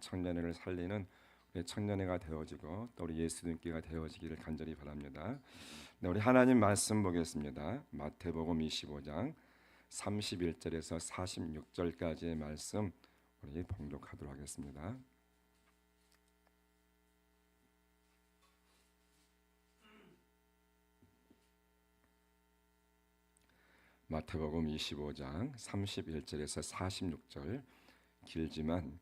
청년회를 살리는 우리 청년회가 되어지고 또 우리 예수님께가 되어지기를 간절히 바랍니다. 네, 우리 하나님 말씀 보겠습니다. 마태복음 25장 31절에서 46절까지의 말씀 우리 봉독하도록 하겠습니다. 마태복음 25장 31절에서 46절 길지만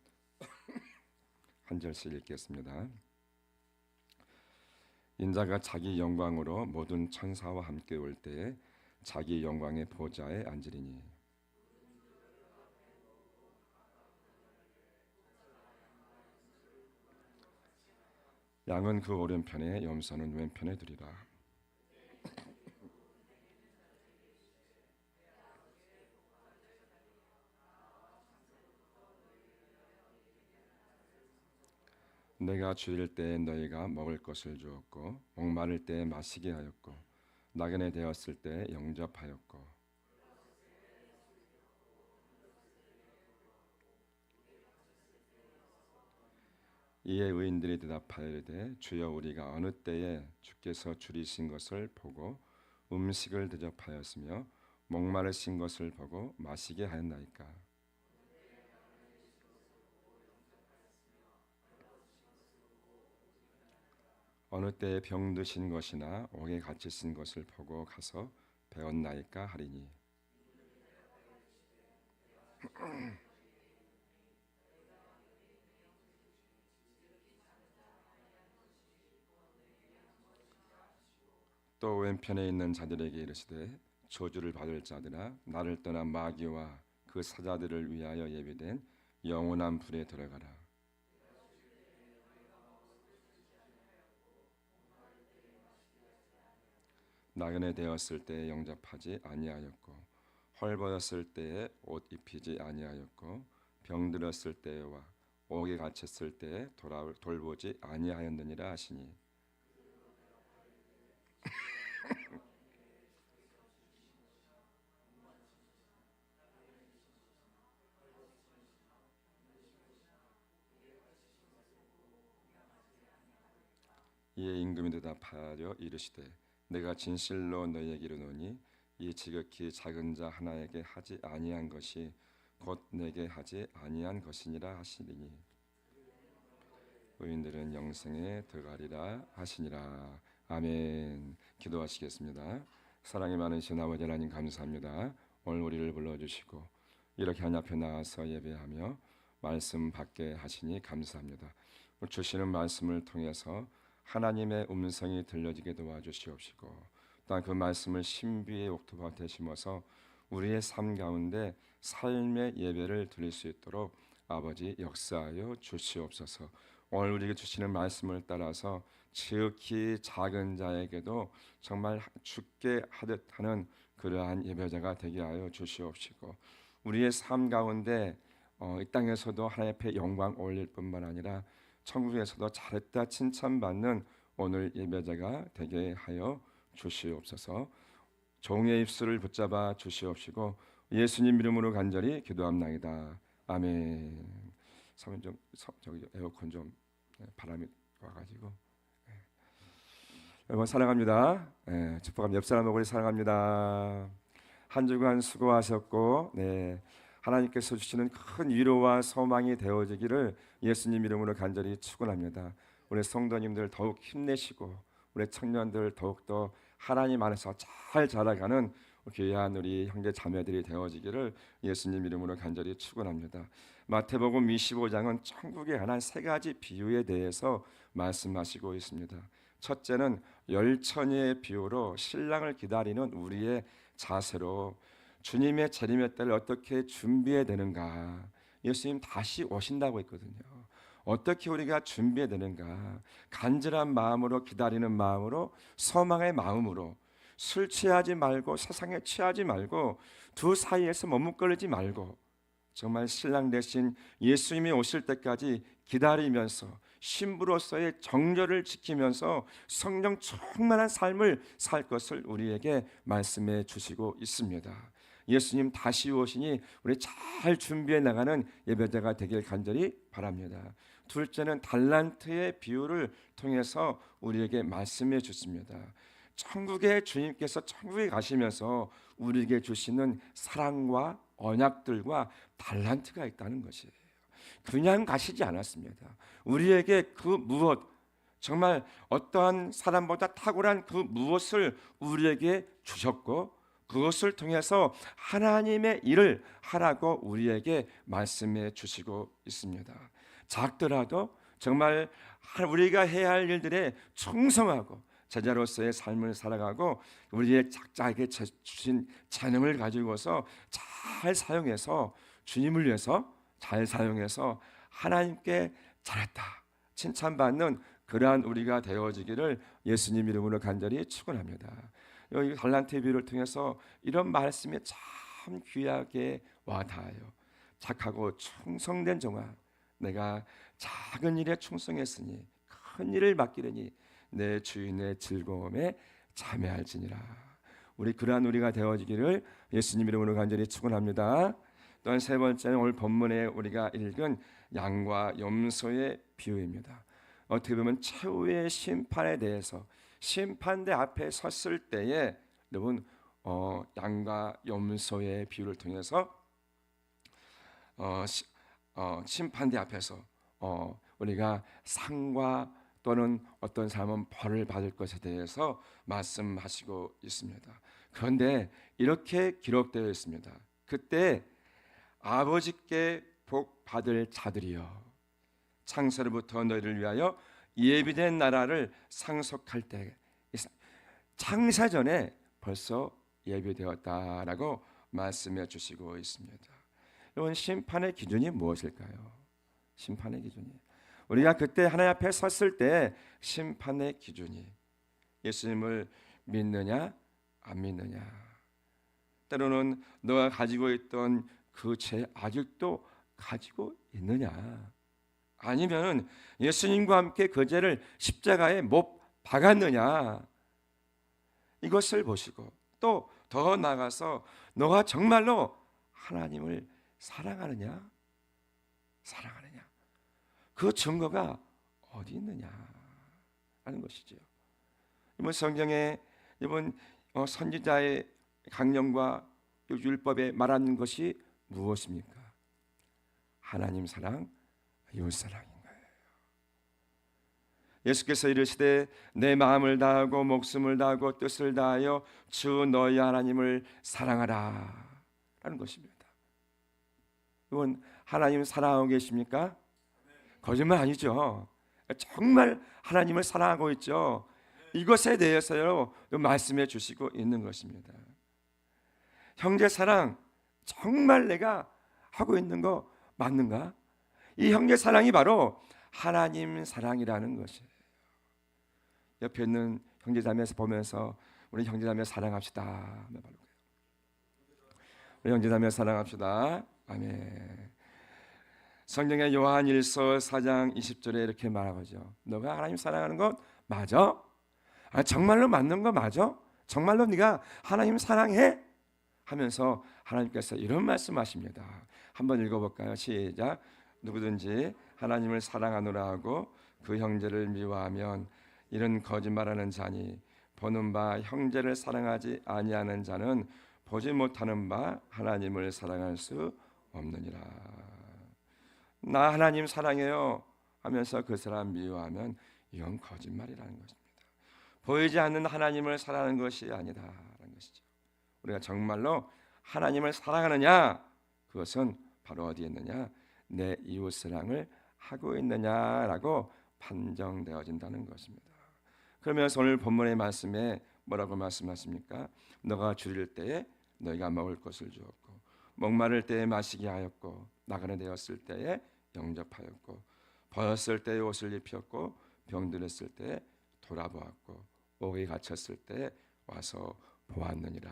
한 절씩 읽겠습니다. 인자가 자기 영광으로 모든 천사와 함께 올 때에 자기 영광의 보좌에 앉으리니 양은 그 오른편에 염소는 왼편에 두리라. 내가 줄일 때에 너희가 먹을 것을 주었고 목마를 때에 마시게 하였고 나그네 되었을 때에 영접하였고 이에 의인들이 대답하여 이르되 주여 우리가 어느 때에 주께서 줄이신 것을 보고 음식을 대접하였으며 목마르신 것을 보고 마시게 하였나이까. 어느 때에 병드신 것이나 옥에 갇히신 것을 보고 가서 배웠나이까 하리니 또 왼편에 있는 자들에게 이르시되 저주를 받을 자들아 나를 떠나 마귀와 그 사자들을 위하여 예비된 영원한 불에 들어가라. 나그네 되었을 때에 영접하지 아니하였고 헐벗었을 때에 옷 입히지 아니하였고 병들었을 때와 옥에 갇혔을 때에 돌보지 아니하였느니라 하시니 이에 임금이 대답하여 이르시되 내가 진실로 너희에게 이르노니 이 지극히 작은 자 하나에게 하지 아니한 것이 곧 내게 하지 아니한 것이니라 하시니 의인들은 영생에 들어가리라 하시니라. 아멘. 기도하시겠습니다. 사랑이 많으신 아버지 하나님 감사합니다. 오늘 우리를 불러주시고 이렇게 하나님 앞에 나와서 예배하며 말씀 받게 하시니 감사합니다. 주시는 말씀을 통해서 하나님의 음성이 들려지게 도와주시옵시고 또한 그 말씀을 신비의 옥토밭에 심어서 우리의 삶 가운데 삶의 예배를 드릴 수 있도록 아버지 역사하여 주시옵소서. 오늘 우리에게 주시는 말씀을 따라서 지극히 작은 자에게도 정말 죽게 하듯 하는 그러한 예배자가 되게 하여 주시옵시고 우리의 삶 가운데 이 땅에서도 하나님 앞에 영광 올릴 뿐만 아니라 천국에서도 잘했다 칭찬받는 오늘 예배자가 되게 하여 주시옵소서. 종의 입술을 붙잡아 주시옵시고 예수님 이름으로 간절히 기도합나이다. 아멘. 사모님 좀 저기 에어컨 좀 바람이 와가지고 여러분 사랑합니다. 축복합니다. 옆 사람 보고 사랑합니다. 한 주간 수고하셨고 하나님께서 주시는 큰 위로와 소망이 되어지기를 예수님 이름으로 간절히 축원합니다. 우리 성도님들 더욱 힘내시고 우리 청년들 더욱더 하나님 안에서 잘 자라가는 귀한 우리 형제 자매들이 되어지기를 예수님 이름으로 간절히 축원합니다. 마태복음 25장은 천국에 관한 세 가지 비유에 대해서 말씀하시고 있습니다. 첫째는 열처녀의 비유로 신랑을 기다리는 우리의 자세로 주님의 재림의 때를 어떻게 준비해야 되는가. 예수님 다시 오신다고 했거든요. 어떻게 우리가 준비해야 되는가. 간절한 마음으로 기다리는 마음으로 소망의 마음으로 술 취하지 말고 세상에 취하지 말고 두 사이에서 머뭇거리지 말고 정말 신랑 대신 예수님이 오실 때까지 기다리면서 신부로서의 정절을 지키면서 성령 충만한 삶을 살 것을 우리에게 말씀해 주시고 있습니다. 예수님 다시 오시니 우리 잘 준비해 나가는 예배자가 되길 간절히 바랍니다. 둘째는 달란트의 비유를 통해서 우리에게 말씀해 주십니다. 천국에 주님께서 천국에 가시면서 우리에게 주시는 사랑과 언약들과 달란트가 있다는 것이에요. 그냥 가시지 않았습니다. 우리에게 그 무엇, 정말 어떠한 사람보다 탁월한 그 무엇을 우리에게 주셨고 그것을 통해서 하나님의 일을 하라고 우리에게 말씀해 주시고 있습니다. 작더라도 정말 우리가 해야 할 일들에 충성하고 제자로서의 삶을 살아가고 우리의 작자에게 주신 재능을 가지고서 잘 사용해서 주님을 위해서 잘 사용해서 하나님께 잘했다 칭찬받는 그러한 우리가 되어지기를 예수님 이름으로 간절히 축원합니다. 여기 달란트의 비유를 통해서 이런 말씀이 참 귀하게 와닿아요. 착하고 충성된 종아, 내가 작은 일에 충성했으니 큰 일을 맡기려니 내 주인의 즐거움에 참여할지니라. 우리 그러한 우리가 되어지기를 예수님 이름으로 간절히 축원합니다. 또한 세 번째는 오늘 본문에 우리가 읽은 양과 염소의 비유입니다. 어떻게 보면 최후의 심판에 대해서 심판대 앞에 섰을 때에 여러분 양과 염소의 비유를 통해서 심판대 앞에서 우리가 상과 또는 어떤 사람은 벌을 받을 것에 대해서 말씀하시고 있습니다. 그런데 이렇게 기록되어 있습니다. 그때 아버지께 복 받을 자들이여 창세로부터 너희를 위하여 예비된 나라를 상속할 때 창세 전에 벌써 예비되었다라고 말씀해 주시고 있습니다. 여러분 심판의 기준이 무엇일까요? 심판의 기준이 우리가 그때 하나님 앞에 섰을 때 심판의 기준이 예수님을 믿느냐 안 믿느냐, 때로는 너가 가지고 있던 그 죄 아직도 가지고 있느냐, 아니면 예수님과 함께 그 죄를 십자가에 못 박았느냐, 이것을 보시고 또 더 나아가서 너가 정말로 하나님을 사랑하느냐 그 증거가 어디 있느냐 하는 것이죠. 이번 성경에 이번 선지자의 강령과 율법에 말하는 것이 무엇입니까? 하나님 사랑, 이웃 사랑인 거예요. 예수께서 이르시되 내 마음을 다하고 목숨을 다하고 뜻을 다하여 주 너희 하나님을 사랑하라 라는 것입니다. 이건 하나님 사랑하고 계십니까? 거짓말 아니죠. 정말 하나님을 사랑하고 있죠. 이것에 대해서요 말씀해 주시고 있는 것입니다. 형제 사랑 정말 내가 하고 있는 거 맞는가? 이 형제 사랑이 바로 하나님 사랑이라는 것이에요. 옆에 있는 형제자매에서 보면서 우리 형제자매 사랑합시다. 우리 형제자매 사랑합시다. 아멘. 성경의 요한 1서 4장 20절에 이렇게 말하죠. 너가 하나님 사랑하는 것 맞아? 정말로 맞는 거 맞아? 정말로 네가 하나님 사랑해? 하면서 하나님께서 이런 말씀하십니다. 한번 읽어볼까요? 시작. 누구든지 하나님을 사랑하노라 하고 그 형제를 미워하면 이런 거짓말하는 자니 보는 바 형제를 사랑하지 아니하는 자는 보지 못하는 바 하나님을 사랑할 수 없느니라. 나 하나님 사랑해요 하면서 그 사람 미워하면 이건 거짓말이라는 것입니다. 보이지 않는 하나님을 사랑하는 것이 아니다라는 것이죠. 우리가 정말로 하나님을 사랑하느냐, 그것은 바로 어디에 있느냐, 내 이웃 사랑을 하고 있느냐라고 판정되어진다는 것입니다. 그러면서 오늘 본문의 말씀에 뭐라고 말씀하십니까? 너가 줄일 때에 너희가 먹을 것을 주었고 목마를 때에 마시게 하였고 나그네 되었을 때에 영접하였고 벗었을 때에 옷을 입혔고 병들었을 때에 돌아보았고 옥에 갇혔을 때에 와서 보았느니라.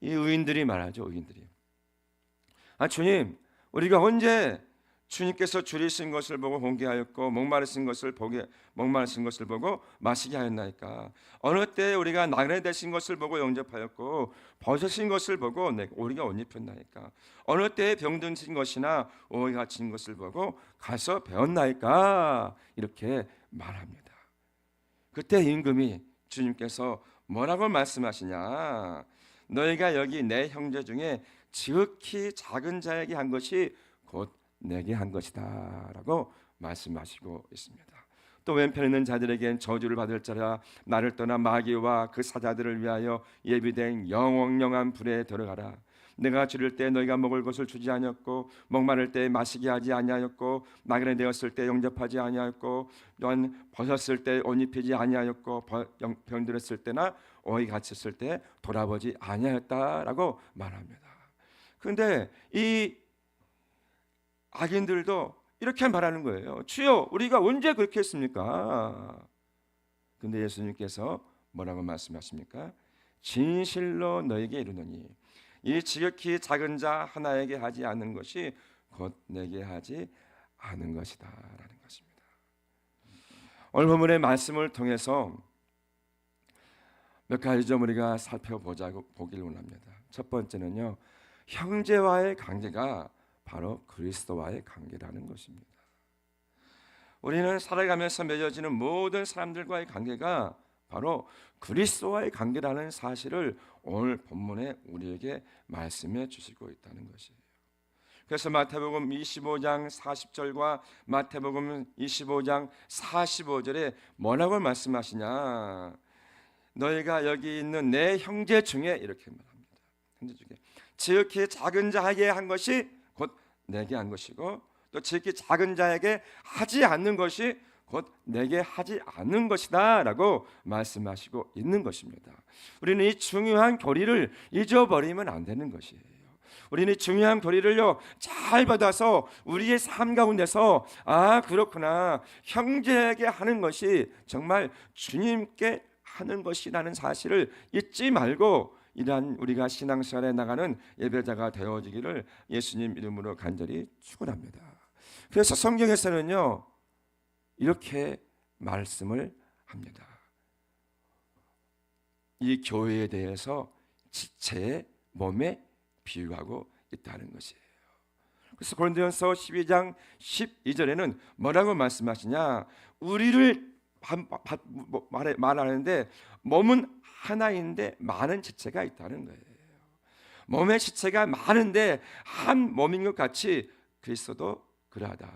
이 의인들이 말하죠. 의인들이 주님 우리가 언제 주님께서 줄이신 것을 보고 공개하였고 목마르신 것을 보고 마시게 하였나이까. 어느 때 우리가 나그네 되신 것을 보고 영접하였고 벗으신 것을 보고 우리가 옷 입혔나이까. 어느 때 병드신 것이나 오해 갇힌 것을 보고 가서 배웠나이까. 이렇게 말합니다. 그때 임금이 주님께서 뭐라고 말씀하시냐? 너희가 여기 내 형제 중에 지극히 작은 자에게 한 것이 곧 내게 한 것이다 라고 말씀하시고 있습니다. 또 왼편에 있는 자들에겐 저주를 받을 자라. 나를 떠나 마귀와 그 사자들을 위하여 예비된 영원영한 불에 들어가라. 내가 줄일 때 너희가 먹을 것을 주지 아니었고 목마를 때 마시게 하지 아니하였고 나그네 되었을 때 영접하지 아니하였고 또한 벗었을 때 옷 입히지 아니하였고 병들었을 때나 어이 갇혔을 때 돌아보지 아니하였다라고 말합니다. 그런데 이 악인들도 이렇게 말하는 거예요. 주여, 우리가 언제 그렇게 했습니까? 근데 예수님께서 뭐라고 말씀하십니까? 진실로 너에게 이르노니 이 지극히 작은 자 하나에게 하지 않는 것이 곧 내게 하지 않은 것이다 라는 것입니다. 오늘 본문의 말씀을 통해서 몇 가지 좀 우리가 살펴보자고 보기를 원합니다. 첫 번째는요, 형제와의 관계가 바로 그리스도와의 관계라는 것입니다. 우리는 살아가면서 맺어지는 모든 사람들과의 관계가 바로 그리스도와의 관계라는 사실을 오늘 본문에 우리에게 말씀해 주시고 있다는 것이에요. 그래서 마태복음 25장 40절과 마태복음 25장 45절에 뭐라고 말씀하시냐? 너희가 여기 있는 내 형제 중에 이렇게 말합니다. 형제 중에 지극히 작은 자에게 한 것이 곧 내게 한 것이고 또 지극히 작은 자에게 하지 않는 것이 곧 내게 하지 않는 것이다 라고 말씀하시고 있는 것입니다. 우리는 이 중요한 교리를 잊어버리면 안 되는 것이에요. 우리는 중요한 교리를요 잘 받아서 우리의 삶 가운데서 그렇구나, 형제에게 하는 것이 정말 주님께 하는 것이라는 사실을 잊지 말고 이러한 우리가 신앙생활에 나가는 예배자가 되어지기를 예수님 이름으로 간절히 축원합니다. 그래서 성경에서는요 이렇게 말씀을 합니다. 이 교회에 대해서 지체의 몸에 비유하고 있다는 것이에요. 그래서 고린도전서 12장 12절에는 뭐라고 말씀하시냐? 우리를 말하는데 몸은 하나인데 많은 지체가 있다는 거예요. 몸의 지체가 많은데 한 몸인 것 같이 그리스도도 그러하다.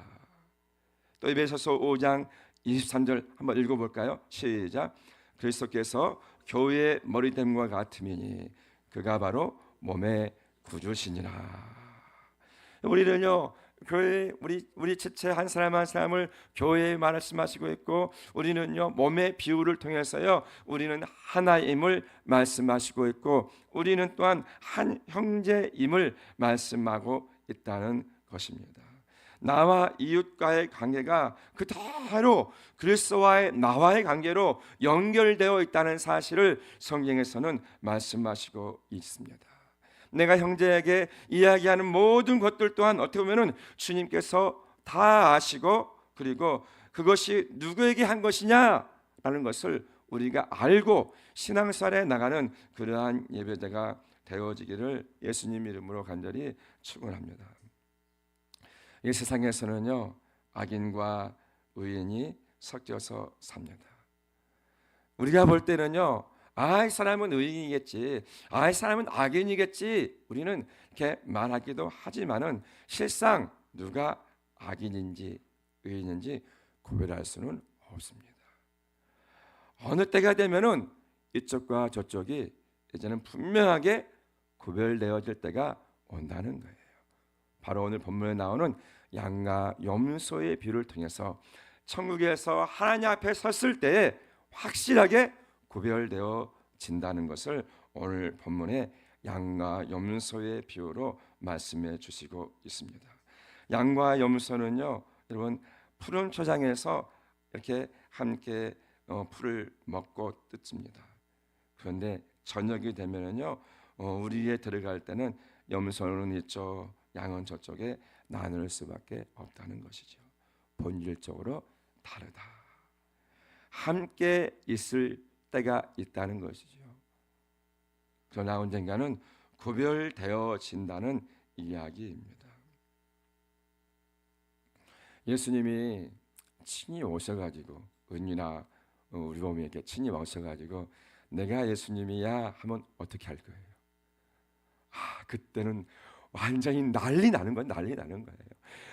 또 에베소서 5장 23절 한번 읽어볼까요? 시작. 그리스도께서 교회의 머리됨과 같음이니 그가 바로 몸의 구주시니라. 우리는요 교회 우리 지체 한 사람 한 사람을 교회에 말씀하시고 있고 우리는요 몸의 비유를 통해서요 우리는 하나임을 말씀하시고 있고 우리는 또한 한 형제임을 말씀하고 있다는 것입니다. 나와 이웃과의 관계가 그대로 그리스도와의 나와의 관계로 연결되어 있다는 사실을 성경에서는 말씀하시고 있습니다. 내가 형제에게 이야기하는 모든 것들 또한 어떻게 보면은 주님께서 다 아시고 그리고 그것이 누구에게 한 것이냐라는 것을 우리가 알고 신앙생활에 나가는 그러한 예배자가 되어지기를 예수님 이름으로 간절히 축원합니다. 이 세상에서는요 악인과 의인이 섞여서 삽니다. 우리가 볼 때는요 이 사람은 의인이겠지, 이 사람은 악인이겠지 우리는 이렇게 말하기도 하지만은 실상 누가 악인인지 의인인지 구별할 수는 없습니다. 어느 때가 되면은 이쪽과 저쪽이 이제는 분명하게 구별되어질 때가 온다는 거예요. 바로 오늘 본문에 나오는 양과 염소의 비유를 통해서 천국에서 하나님 앞에 섰을 때 확실하게 구별되어진다는 것을 오늘 본문에 양과 염소의 비유로 말씀해 주시고 있습니다. 양과 염소는요 여러분 푸른 초장에서 이렇게 함께 풀을 먹고 뜯습니다. 그런데 저녁이 되면은요 우리에 들어갈 때는 염소는 이쪽 양은 저쪽에 나눌 수밖에 없다는 것이죠. 본질적으로 다르다. 함께 있을 때가 있다는 것이죠. 그러나 언젠가는 구별되어진다는 이야기입니다. 예수님이 친히 오셔가지고 은유나 우리 몸에게 친히 오셔가지고 내가 예수님이야 하면 어떻게 할 거예요? 그때는 완전히 난리 나는 거예요. 난리 나는 거예요.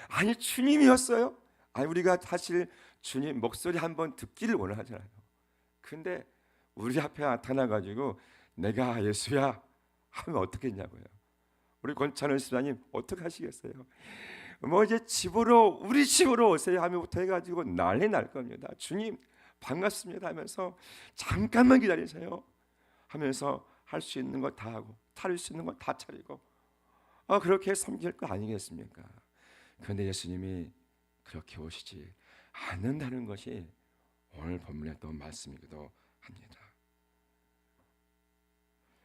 아니 주님이었어요? 아니 우리가 사실 주님 목소리 한번 듣기를 원하잖아요. 근데 우리 앞에 나타나가지고 내가 예수야 하면 어떻게 했냐고요. 우리 권찬을 수사님 어떻게 하시겠어요? 뭐 이제 우리 집으로 오세요 하면부터 해가지고 난리 날 겁니다. 주님 반갑습니다 하면서 잠깐만 기다리세요 하면서 할 수 있는 거 다 하고 차릴 수 있는 거 다 차리고 그렇게 섬길 거 아니겠습니까? 그런데 예수님이 그렇게 오시지 않는다는 것이 오늘 본문의 또 말씀이기도 합니다.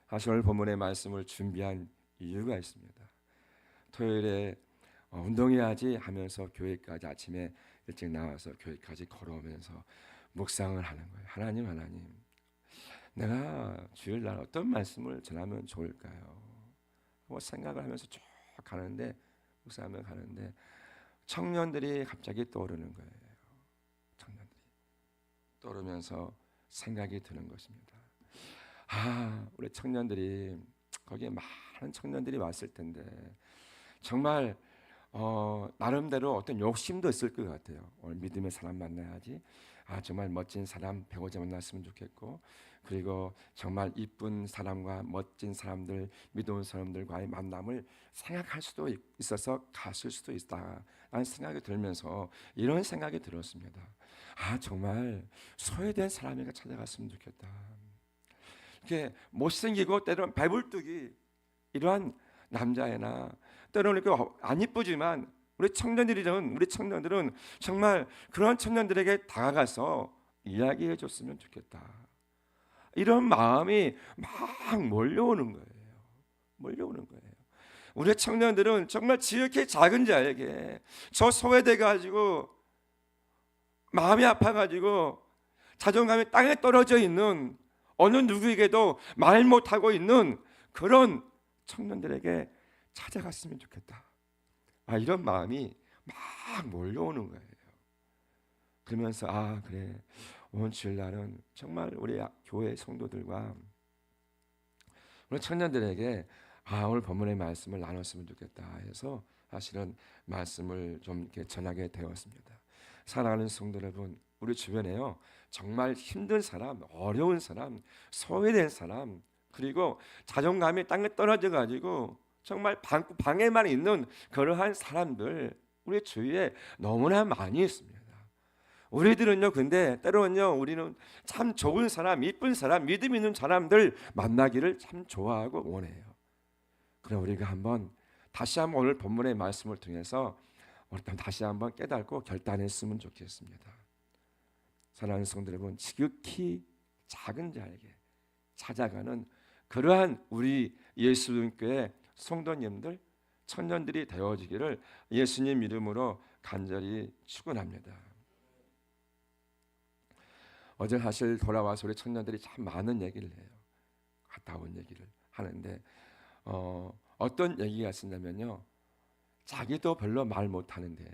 사실 오늘 본문의 말씀을 준비한 이유가 있습니다. 토요일에 운동해야지 하면서 교회까지 아침에 일찍 나와서 교회까지 걸어오면서 묵상을 하는 거예요. 하나님 내가 주일날 어떤 말씀을 전하면 좋을까요? 뭐 생각을 하면서 쭉 가는데 묵상하며 가는데 청년들이 갑자기 떠오르는 거예요. 청년들이 떠오르면서 생각이 드는 것입니다. 우리 청년들이 거기에 많은 청년들이 왔을 텐데 정말 나름대로 어떤 욕심도 있을 것 같아요. 오늘 믿음의 사람 만나야지. 정말 멋진 사람 배우자 만났으면 좋겠고, 그리고 정말 이쁜 사람과 멋진 사람들, 믿어온 사람들과의 만남을 생각할 수도 있어서 갔을 수도 있다 라는 생각이 들면서 이런 생각이 들었습니다. 정말 소외된 사람에게 찾아갔으면 좋겠다. 이렇게 못생기고 때로는 배불뚝이 이러한 남자애나 때로는 안 이쁘지만 우리 청년들은 정말 그런 청년들에게 다가가서 이야기해 줬으면 좋겠다. 이런 마음이 막 몰려오는 거예요. 우리 청년들은 정말 지극히 작은 자에게 저 소외돼 가지고 마음이 아파 가지고 자존감이 땅에 떨어져 있는 어느 누구에게도 말 못하고 있는 그런 청년들에게 찾아갔으면 좋겠다. 이런 마음이 막 몰려오는 거예요. 그러면서 그래 오늘 주일날은 정말 우리 교회 성도들과 우리 청년들에게 오늘 본문의 말씀을 나눴으면 좋겠다 해서 사실은 말씀을 좀 이렇게 전하게 되었습니다. 사랑하는 성도 여러분, 우리 주변에요 정말 힘든 사람, 어려운 사람, 소외된 사람, 그리고 자존감이 땅에 떨어져 가지고 정말 방에만 있는 그러한 사람들 우리 주위에 너무나 많이 있습니다. 우리들은요 근데 때로는요 우리는 참 좋은 사람, 이쁜 사람, 믿음 있는 사람들 만나기를 참 좋아하고 원해요. 그럼 우리가 다시 한번 오늘 본문의 말씀을 통해서 다시 한번 깨닫고 결단했으면 좋겠습니다. 사랑하는 성도 여러분, 지극히 작은 자에게 찾아가는 그러한 우리 예수님께 성도님들, 청년들이 되어지기를 예수님 이름으로 간절히 축원합니다. 어제 사실 돌아와서 우리 청년들이 참 많은 얘기를 해요. 갔다 온 얘기를 하는데 어떤 얘기가 있었냐면요, 자기도 별로 말 못하는데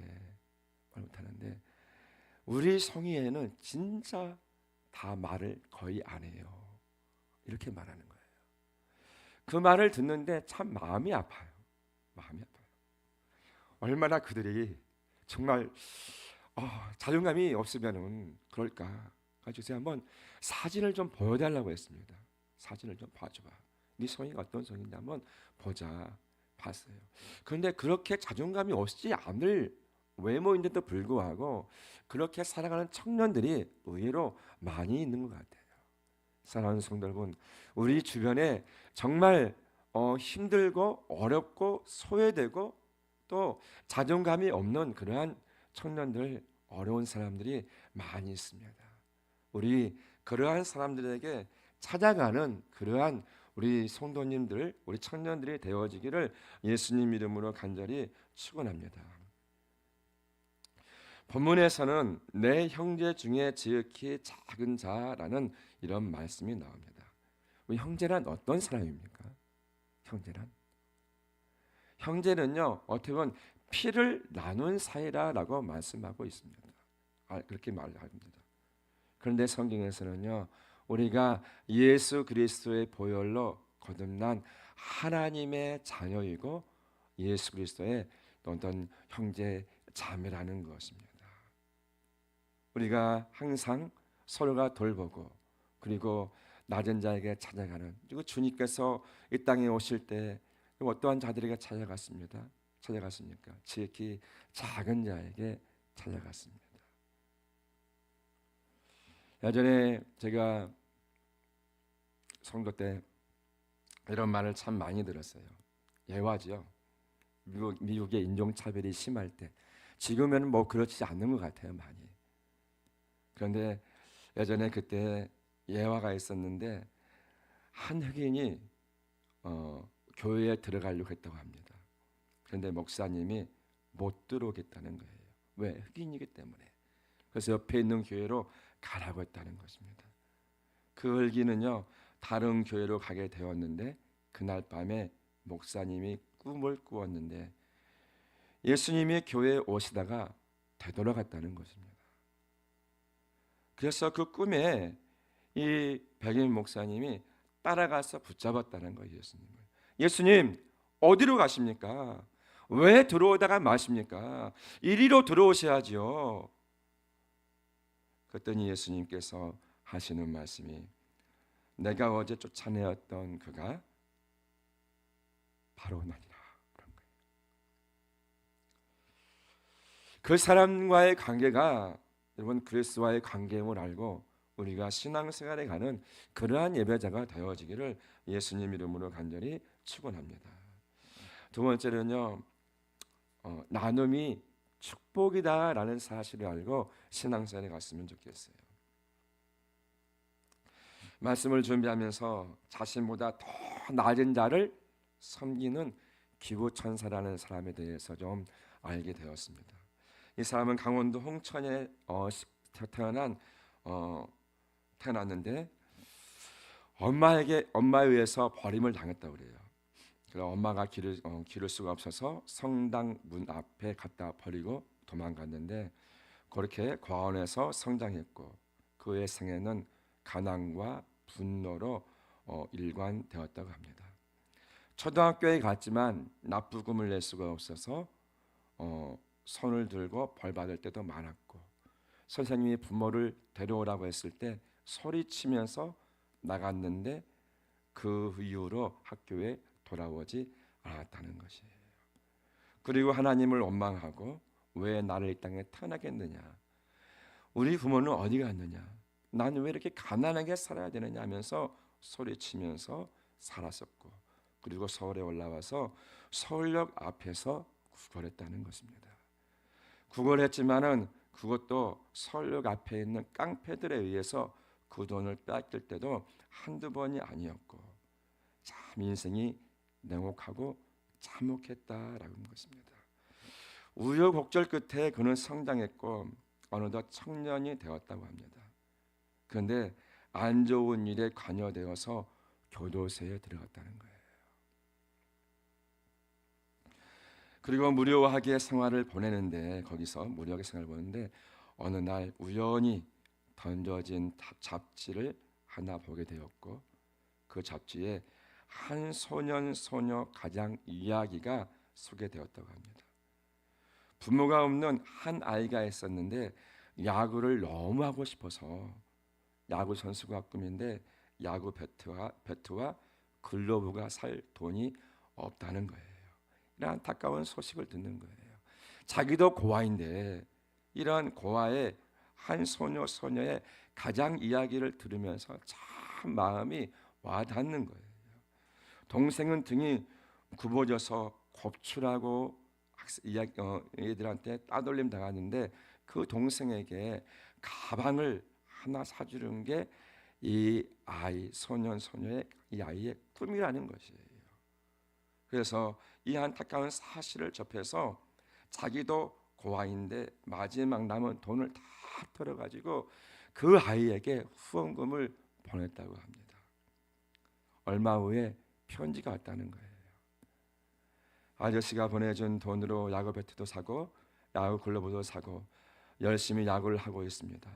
우리 성의에는 진짜 다 말을 거의 안 해요. 이렇게 말하는 거예요. 그 말을 듣는데 참 마음이 아파요. 얼마나 그들이 정말 자존감이 없으면은 그럴까. 제가 한번 사진을 좀 보여달라고 했습니다. 사진을 좀 봐줘봐. 네 성의가 어떤 성인지 한번 보자. 봤어요. 그런데 그렇게 자존감이 없지 않을 외모인데도 불구하고 그렇게 살아가는 청년들이 의외로 많이 있는 것 같아요. 사랑하는 성도 여러분, 우리 주변에 정말 힘들고 어렵고 소외되고 또 자존감이 없는 그러한 청년들, 어려운 사람들이 많이 있습니다. 우리 그러한 사람들에게 찾아가는 그러한 우리 성도님들, 우리 청년들이 되어지기를 예수님 이름으로 간절히 축원합니다. 본문에서는 내 형제 중에 지극히 작은 자라는 이런 말씀이 나옵니다. 우리 형제란 어떤 사람입니까? 형제는요, 어떻게 보면 피를 나눈 사이라고 말씀하고 있습니다. 그렇게 말합니다. 그런데 성경에서는요, 우리가 예수 그리스도의 보혈로 거듭난 하나님의 자녀이고 예수 그리스도의 어떤 형제 자매라는 것입니다. 우리가 항상 서로가 돌보고 그리고 낮은 자에게 찾아가는, 그리고 주님께서 이 땅에 오실 때 어떠한 자들에게 찾아갔습니까? 지극히 작은 자에게 찾아갔습니다. 예전에 제가 선거 때 이런 말을 참 많이 들었어요. 예화죠. 미국의 인종차별이 심할 때. 지금은 뭐 그렇지 않는 것 같아요, 많이. 그런데 예전에 그때 예화가 있었는데 한 흑인이 교회에 들어가려고 했다고 합니다. 그런데 목사님이 못 들어오겠다는 거예요. 왜? 흑인이기 때문에. 그래서 옆에 있는 교회로 가라고 했다는 것입니다. 그 흑인은요, 다른 교회로 가게 되었는데 그날 밤에 목사님이 꿈을 꾸었는데 예수님이 교회에 오시다가 되돌아갔다는 것입니다. 그래서 그 꿈에 이 백인 목사님이 따라가서 붙잡았다는 거예요. 예수님 어디로 가십니까? 왜 들어오다가 마십니까? 이리로 들어오셔야지요. 그랬더니 예수님께서 하시는 말씀이, 내가 어제 쫓아내었던 그가 바로 나니라. 그런 거예요. 그 사람과의 관계가 여러분 그리스도와의 관계임을 알고 우리가 신앙생활에 가는 그러한 예배자가 되어지기를 예수님 이름으로 간절히 축원합니다. 두 번째는요, 나눔이 축복이다라는 사실을 알고 신앙생활에 갔으면 좋겠어요. 말씀을 준비하면서 자신보다 더 낮은 자를 섬기는 기구천사라는 사람에 대해서 좀 알게 되었습니다. 이 사람은 강원도 홍천에 태어났는데 엄마에 의해서 버림을 당했다고 그래요. 그래서 엄마가 기를 수가 없어서 성당 문 앞에 갖다 버리고 도망갔는데 그렇게 과원에서 성장했고 그의 생애는 가난과 분노로 일관되었다고 합니다. 초등학교에 갔지만 나쁘금을 낼 수가 없어서 손을 들고 벌 받을 때도 많았고 선생님이 부모를 데려오라고 했을 때 소리치면서 나갔는데 그 이후로 학교에 돌아오지 않았다는 것이에요. 그리고 하나님을 원망하고 왜 나를 이 땅에 태어나게 했느냐, 우리 부모는 어디 갔느냐, 나는 왜 이렇게 가난하게 살아야 되느냐 하면서 소리치면서 살았었고 그리고 서울에 올라와서 서울역 앞에서 구걸했다는 것입니다. 구걸했지만은 그것도 서울역 앞에 있는 깡패들에 의해서 그 돈을 뺏길 때도 한두 번이 아니었고 참 인생이 냉혹하고 참혹했다라는 것입니다. 우여곡절 끝에 그는 성장했고 어느덧 청년이 되었다고 합니다. 그런데 안 좋은 일에 관여되어서 교도소에 들어갔다는 거예요. 그리고 무료하게 생활을 보내는데 거기서 무료하게 생활을 보내는데 어느 날 우연히 던져진 잡지를 하나 보게 되었고 그 잡지에 한 소년 소녀 가장 이야기가 소개되었다고 합니다. 부모가 없는 한 아이가 있었는데 야구를 너무 하고 싶어서 야구 선수가 꿈인데 야구 배트와 글러브가 살 돈이 없다는 거예요. 이런 안타까운 소식을 듣는 거예요. 자기도 고아인데 이러한 고아의 한 소녀의 가장 이야기를 들으면서 참 마음이 와닿는 거예요. 동생은 등이 굽어져서 곱출하고 애들한테 따돌림 당하는데 그 동생에게 가방을 하나 사주는 게 이 아이, 소년, 소녀의 이 아이의 꿈이라는 것이에요. 그래서 이 안타까운 사실을 접해서 자기도 고아인데 마지막 남은 돈을 다 털어가지고 그 아이에게 후원금을 보냈다고 합니다. 얼마 후에 편지가 왔다는 거예요. 아저씨가 보내준 돈으로 야구 배트도 사고 야구 글러브도 사고 열심히 야구를 하고 있습니다.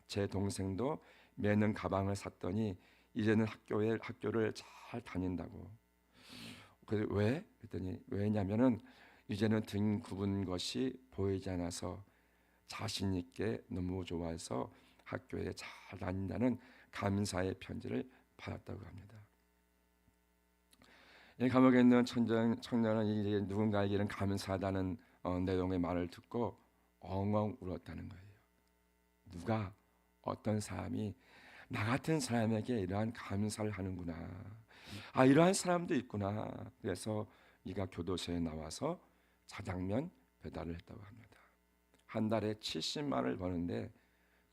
제 동생도 매년 가방을 샀더니 이제는 학교를 잘 다닌다고. 그래서 왜? 그랬더니 왜냐면은 이제는 등 굽은 것이 보이지 않아서 자신 있게 너무 좋아해서 학교에 잘 다닌다는 감사의 편지를 받았다고 합니다. 이 감옥에 있는 청년은 이제 누군가에게는 감사하다는 내용의 말을 듣고 엉엉 울었다는 거예요. 누가 어떤 사람이 나 같은 사람에게 이러한 감사를 하는구나. 아, 이러한 사람도 있구나. 그래서 네가 교도소에 나와서 자장면 배달을 했다고 합니다. 한 달에 70만 원을 버는데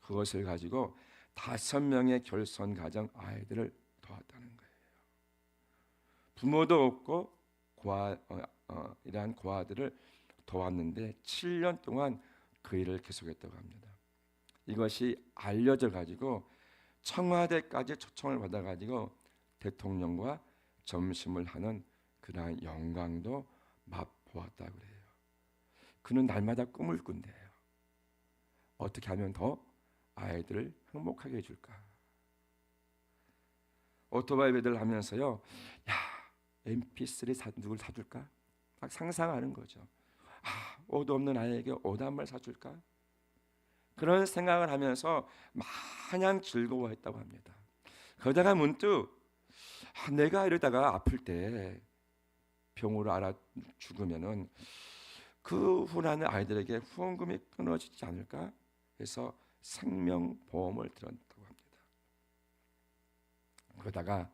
그것을 가지고 5명의 결손 가정 아이들을 도왔다는 거예요. 부모도 없고 이러한 고아들을 도왔는데 7년 동안 그 일을 계속했다고 합니다. 이것이 알려져 가지고 청와대까지 초청을 받아 가지고 대통령과 점심을 하는 그러한 영광도 맛보았다고 그래요. 그는 날마다 꿈을 꾼대요. 어떻게 하면 더 아이들을 행복하게 해줄까? 오토바이 배달을 하면서요. 야, MP3 누굴 사줄까? 막 상상하는 거죠. 아, 옷 없는 아이에게 옷 한 벌 사줄까? 그런 생각을 하면서 마냥 즐거워했다고 합니다. 그러다가 문득 내가 이러다가 아플 때 병으로 알아 죽으면은 그 후나는 아이들에게 후원금이 끊어지지 않을까? 해서 생명보험을 들었다고 합니다. 그러다가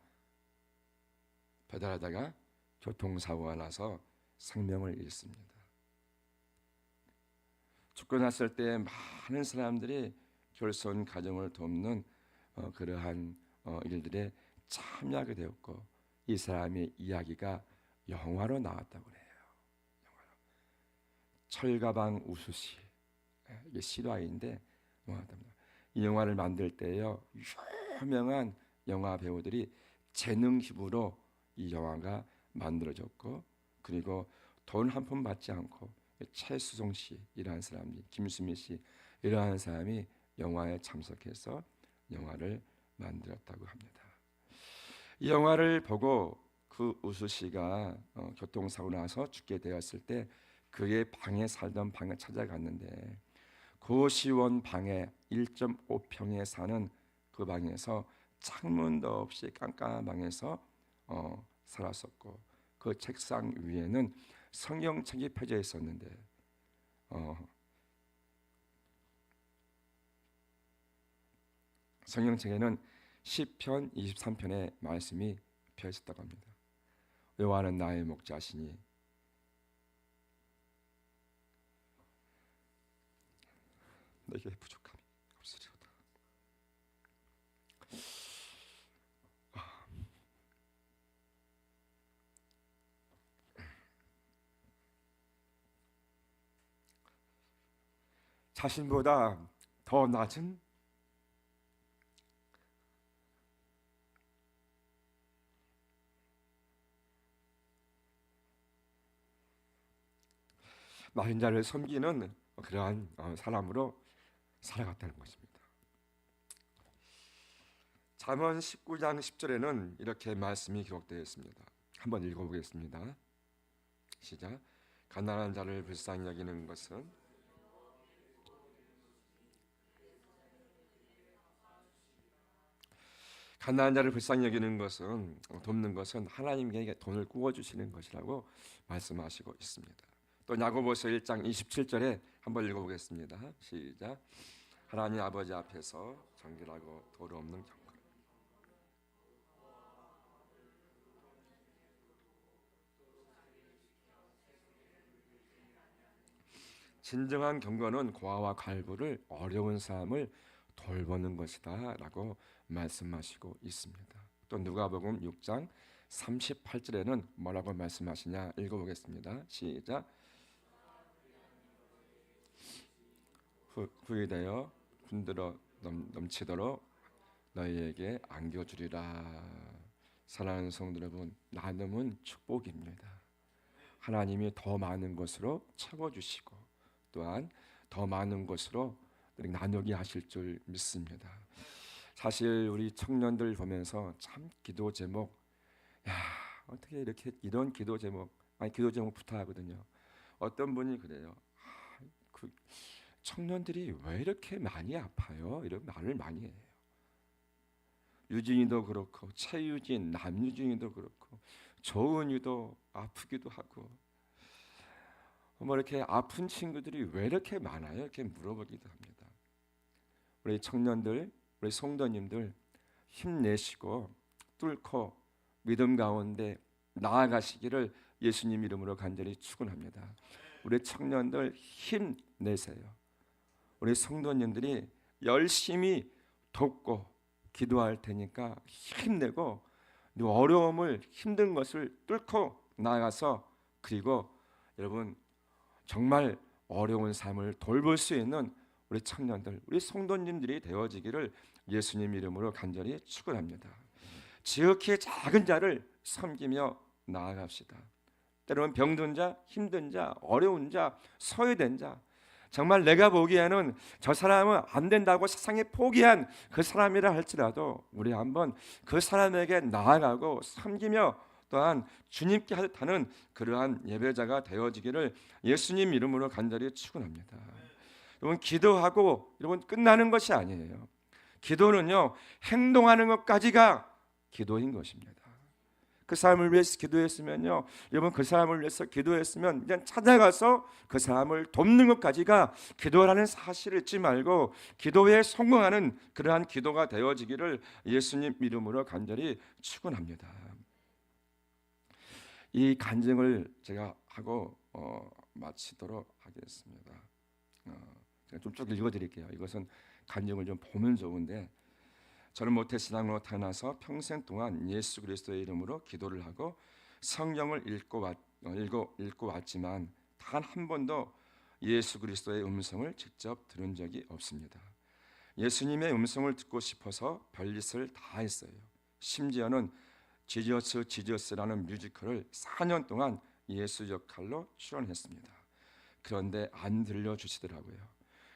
배달하다가 교통사고가 나서 생명을 잃습니다. 죽고 났을 때 많은 사람들이 결손 가정을 돕는 그러한 일들에 참여하게 되었고 이 사람의 이야기가 영화로 나왔다고 해요. 철가방 우수시, 이게 실화인데 이 영화를 만들 때요 유명한 영화 배우들이 재능 기부로 이 영화가 만들어졌고 그리고 돈 한 푼 받지 않고 최수종 씨 이러한 사람이 김수미 씨 이러한 사람이 영화에 참석해서 영화를 만들었다고 합니다. 이 영화를 보고 그 우수 씨가 교통사고 나서 죽게 되었을 때 그의 방에 살던 방에 찾아갔는데 고시원 방에 1.5평에 사는 그 방에서 창문도 없이 깜깜한 방에서 살았었고 그 책상 위에는 성경책이 펴져 있었는데 성경책에는 시편 23편의 말씀이 펴 있었다고 합니다. 여호와는 나의 목자시니 내게 부족함이 없으리로다. 자신보다 더 낮은 낮은 자를 섬기는 그러한 사람으로 살아갔다는 것입니다. 잠언 19장 10절에는 이렇게 말씀이 기록되어 있습니다. 한번 읽어보겠습니다. 시작. 가난한 자를 불쌍히 여기는 것은 가난한 자를 불쌍히 여기는 것은 돕는 것은 하나님께 돈을 구워 주시는 것이라고 말씀하시고 있습니다. 또 야고보서 1장 27절에 한번 읽어보겠습니다. 시작. 하나님 아버지 앞에서 정결하고 도로 없는 경건 진정한 경건은 고아와 갈부를 어려운 사람을 돌보는 것이다 라고 말씀하시고 있습니다. 또 누가복음 6장 38절에는 뭐라고 말씀하시냐 읽어보겠습니다. 시작. 후이되어 흔들어 넘치도록 너희에게 안겨주리라. 사랑하는 성도 여러분, 나눔은 축복입니다. 하나님이 더 많은 것으로 채워주시고 또한 더 많은 것으로 나누게 하실 줄 믿습니다. 사실 우리 청년들 보면서 참 기도 제목, 야 어떻게 이렇게 이런 기도 제목, 기도 제목부터 하거든요. 어떤 분이 그래요. 그 청년들이 왜 이렇게 많이 아파요? 이런 말을 많이 해요. 유진이도 그렇고 최유진, 남유진이도 그렇고 조은이도 아프기도 하고 뭐 이렇게 아픈 친구들이 왜 이렇게 많아요? 이렇게 물어보기도 합니다. 우리 청년들, 우리 성도님들 힘내시고 뚫고 믿음 가운데 나아가시기를 예수님 이름으로 간절히 축원합니다. 우리 청년들 힘내세요. 우리 성도님들이 열심히 돕고 기도할 테니까 힘내고 어려움을 힘든 것을 뚫고 나아가서 그리고 여러분 정말 어려운 삶을 돌볼 수 있는 우리 청년들, 우리 성도님들이 되어지기를 예수님 이름으로 간절히 축원합니다. 지극히 작은 자를 섬기며 나아갑시다. 때로는 병든 자, 힘든 자, 어려운 자, 소외된 자, 정말 내가 보기에는 저 사람은 안 된다고 세상에 포기한 그 사람이라 할지라도 우리 한번 그 사람에게 나아가고 섬기며 또한 주님께 하는 그러한 예배자가 되어지기를 예수님 이름으로 간절히 축원합니다. 여러분 기도하고 여러분 끝나는 것이 아니에요. 기도는요 행동하는 것까지가 기도인 것입니다. 그 사람을 위해서 기도했으면요 여러분 그 사람을 위해서 기도했으면 그냥 찾아가서 그 사람을 돕는 것까지가 기도라는 사실을 잊지 말고 기도에 성공하는 그러한 기도가 되어지기를 예수님 이름으로 간절히 축원합니다. 이 간증을 제가 하고 마치도록 하겠습니다. 제가 좀 쭉 읽어드릴게요. 이것은 간증을 좀 보면 좋은데 저는 모태신앙으로 태어나서 평생 동안 예수 그리스도의 이름으로 기도를 하고 성경을 읽고 왔지만 단 한 번도 예수 그리스도의 음성을 직접 들은 적이 없습니다. 예수님의 음성을 듣고 싶어서 별짓을 다 했어요. 심지어는 지저스라는 뮤지컬을 4년 동안 예수 역할로 출연했습니다. 그런데 안 들려주시더라고요.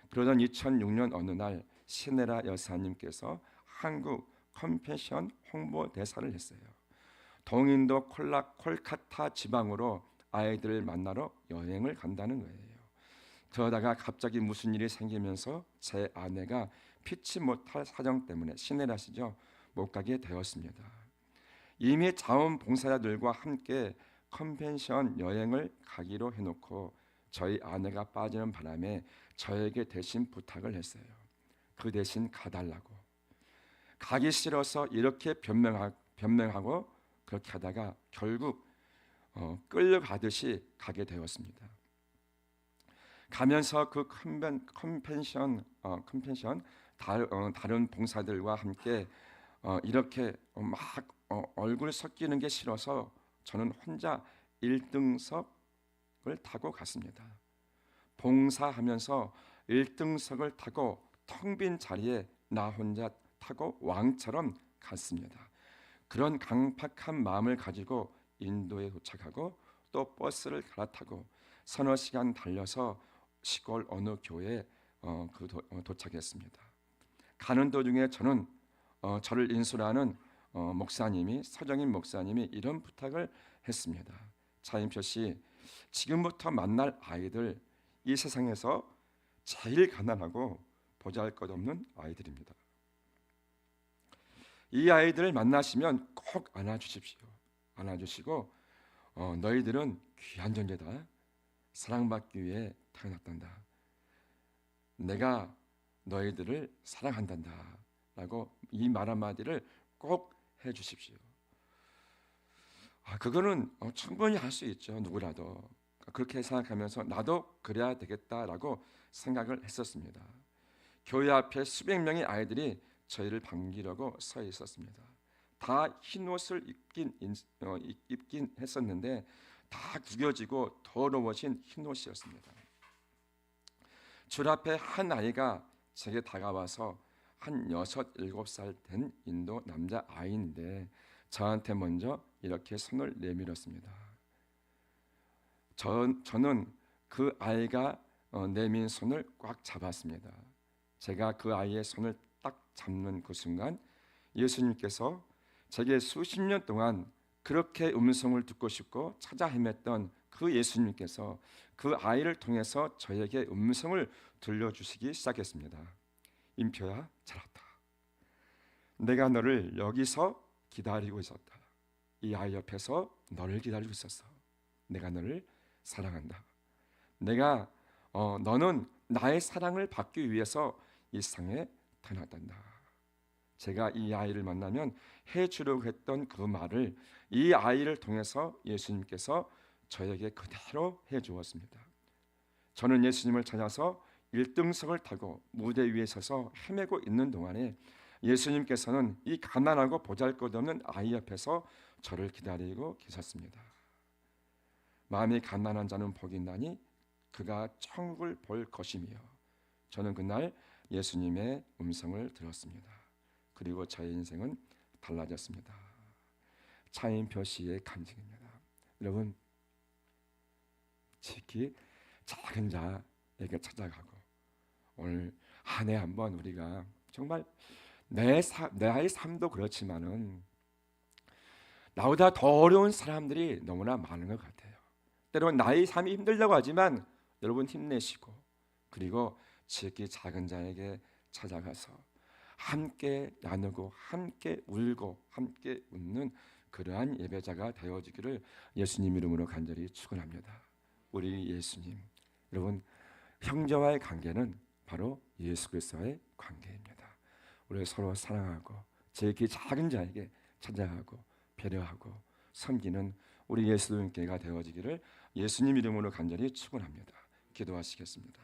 그러던 2006년 어느 날 시네라 여사님께서 한국 컴패션 홍보 대사를 했어요. 동인도 콜카타 지방으로 아이들을 만나러 여행을 간다는 거예요. 그러다가 갑자기 무슨 일이 생기면서 제 아내가 피치 못할 사정 때문에 시내라시죠 못 가게 되었습니다. 이미 자원봉사자들과 함께 컨벤션 여행을 가기로 해놓고 저희 아내가 빠지는 바람에 저에게 대신 부탁을 했어요. 그 대신 가달라고. 가기 싫어서 이렇게 변명하고 그렇게 하다가 결국 끌려가듯이 가게 되었습니다. 가면서 그 컨벤션 다른 봉사들과 함께 이렇게 막 얼굴 섞이는 게 싫어서 저는 혼자 1등석을 타고 갔습니다. 봉사하면서 1등석을 타고 텅 빈 자리에 나 혼자 타고 왕처럼 갔습니다. 그런 강팍한 마음을 가지고 인도에 도착하고 또 버스를 갈아타고 서너 시간 달려서 시골 어느 교회에 도착했습니다. 가는 도중에 저는 저를 인솔하는 목사님이 서정인 목사님이 이런 부탁을 했습니다. 차인표 씨, 지금부터 만날 아이들 이 세상에서 제일 가난하고 보잘것없는 아이들입니다. 이 아이들을 만나시면 꼭 안아주십시오. 안아주시고 너희들은 귀한 존재다. 사랑받기 위해 태어났단다. 내가 너희들을 사랑한단다. 라고 이 말 한마디를 꼭 해주십시오. 그거는 충분히 할 수 있죠. 누구라도. 그렇게 생각하면서 나도 그래야 되겠다라고 생각을 했었습니다. 교회 앞에 수백 명의 아이들이 저희를 반기려고 서 있었습니다. 다 흰 옷을 입긴 했었는데 다 구겨지고 더러워진 흰 옷이었습니다. 줄 앞에 한 아이가 제게 다가와서 한 6, 7살 된 인도 남자 아이인데 저한테 먼저 이렇게 손을 내밀었습니다. 저는 그 아이가 내민 손을 꽉 잡았습니다. 제가 그 아이의 손을 딱 잡는 그 순간 예수님께서 제게 수십 년 동안 그렇게 음성을 듣고 싶고 찾아 헤맸던 그 예수님께서 그 아이를 통해서 저에게 음성을 들려주시기 시작했습니다. 임표야, 잘 왔다. 내가 너를 여기서 기다리고 있었다. 이 아이 옆에서 너를 기다리고 있었어. 내가 너를 사랑한다. 너는 나의 사랑을 받기 위해서 이 세상에 태어났단다. 제가 이 아이를 만나면 해주려고 했던 그 말을 이 아이를 통해서 예수님께서 저에게 그대로 해주었습니다. 저는 예수님을 찾아서 1등석을 타고 무대 위에 서서 헤매고 있는 동안에 예수님께서는 이 가난하고 보잘것없는 아이 옆에서 저를 기다리고 계셨습니다. 마음이 가난한 자는 복이 있나니 그가 천국을 볼 것이며, 저는 그날 예수님의 음성을 들었습니다. 그리고 저의 인생은 달라졌습니다. 차인표 씨의 간증입니다. 여러분, 지극히 작은 자에게 찾아가고 오늘 한 해 한번 우리가 정말 내 아이 삶도 그렇지만은 나보다 더 어려운 사람들이 너무나 많은 것 같아요. 때로는 나의 삶이 힘들다고 하지만 여러분 힘내시고, 그리고 지극히 작은 자에게 찾아가서 함께 나누고 함께 울고 함께 웃는 그러한 예배자가 되어지기를 예수님 이름으로 간절히 축원합니다. 우리 예수님, 여러분, 형제와의 관계는 바로 예수 그리스도의 관계입니다. 우리 서로 사랑하고 지극히 작은 자에게 찾아가고 배려하고 섬기는 우리 예수님께가 되어지기를 예수님 이름으로 간절히 축원합니다. 기도하시겠습니다.